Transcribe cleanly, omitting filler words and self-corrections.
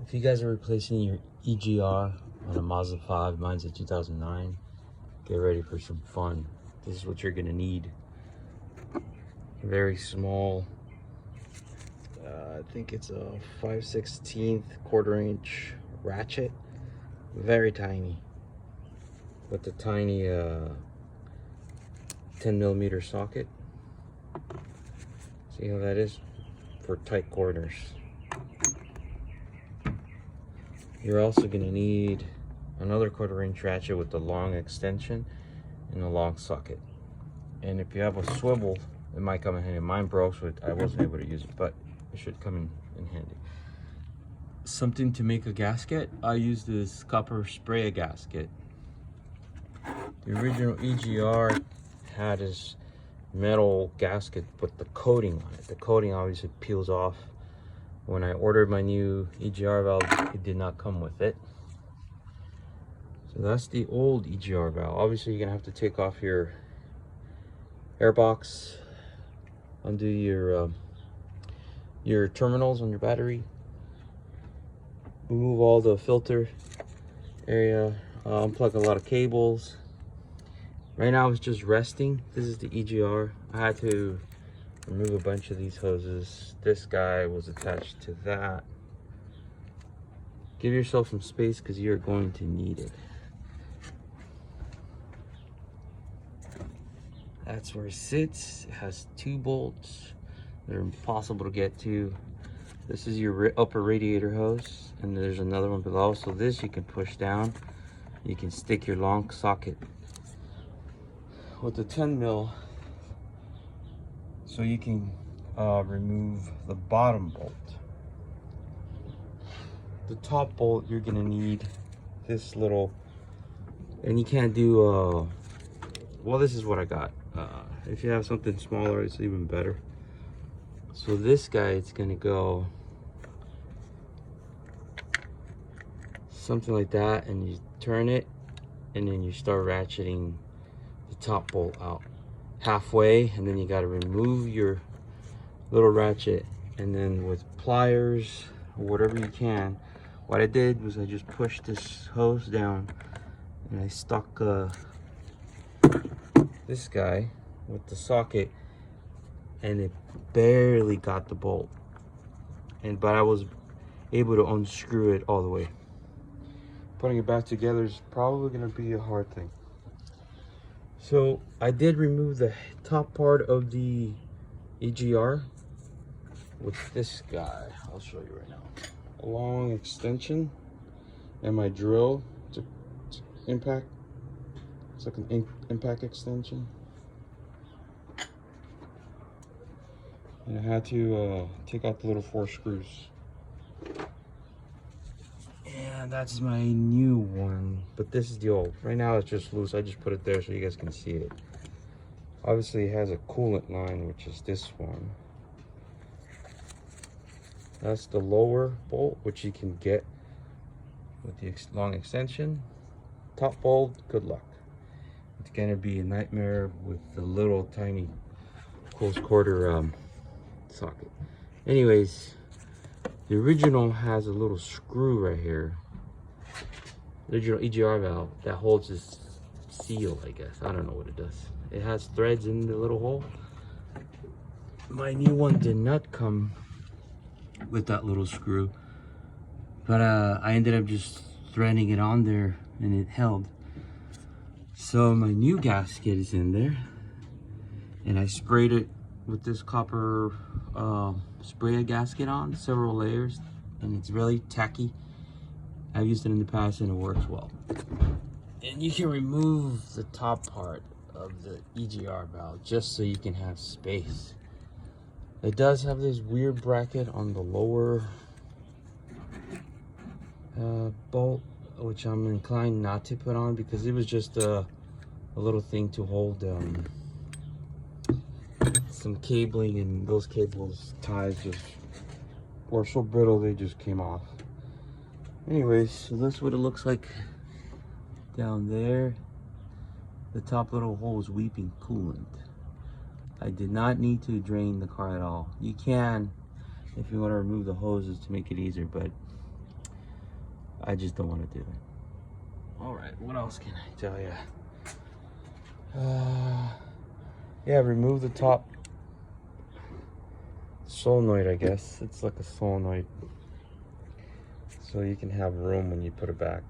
If you guys are replacing your EGR on a Mazda 5, mine's a 2009, get ready for some fun. This is what you're gonna need. Very small, I think it's a 5/16 1/4" ratchet. Very tiny, with a tiny 10mm socket. See how that is? For tight corners. You're also gonna need another 1/4" ratchet with the long extension and a long socket. And if you have a swivel, it might come in handy. Mine broke, so I wasn't able to use it, but it should come in handy. Something to make a gasket. I use this copper spray gasket. The original EGR had this metal gasket with the coating on it. The coating obviously peels off. When I ordered my new EGR valve, it did not come with it. So that's the old EGR valve. Obviously, you're gonna have to take off your air box, undo your terminals on your battery, remove all the filter area, unplug a lot of cables. Right now it's just resting. This is the EGR. I had to remove a bunch of these hoses. This guy was attached to that. Give yourself some space because you're going to need it. That's where it sits. It has 2 bolts. They're impossible to get to. This is your upper radiator hose, and there's another one below. So this you can push down. You can stick your long socket with the 10mm, so you can remove the bottom bolt. The top bolt, you're gonna need this little, and you can't do well, this is what I got. If you have something smaller, it's even better. So this guy, it's gonna go something like that, and you turn it, and then you start ratcheting the top bolt out halfway, and then you got to remove your little ratchet, and then with pliers or whatever you can. What I did was I just pushed this hose down, and I stuck this guy with the socket, and it barely got the bolt, but I was able to unscrew it all the way. Putting it back together is probably going to be a hard thing. So I did remove the top part of the EGR with this guy. I'll show you right now. A long extension and my drill. It's impact. It's like an impact extension. And I had to take out the little 4 screws. And that's my new one, but this is the old. Right now it's just loose. I just put it there so you guys can see it. Obviously it has a coolant line, which is this one. That's the lower bolt, which you can get with the long extension. Top bolt, good luck. It's gonna be a nightmare with the little tiny close quarter socket. Anyways, the original has a little screw right here. The original EGR valve that holds this seal, I guess. I don't know what it does. It has threads in the little hole. My new one did not come with that little screw, but I ended up just threading it on there, and it held. So my new gasket is in there, and I sprayed it with this copper spray gasket on, several layers, and it's really tacky. I've used it in the past and it works well. And you can remove the top part of the EGR valve just so you can have space. It does have this weird bracket on the lower bolt, which I'm inclined not to put on because it was just a little thing to hold some cabling, and those ties just were so brittle they just came off. Anyways, so that's what it looks like down there. The top little hole is weeping coolant. I did not need to drain the car at all. You can if you want to remove the hoses to make it easier, but I just don't want to do that. All right, what else can I tell you? Yeah, remove the top solenoid, I guess. It's like a solenoid. So you can have room when you put it back.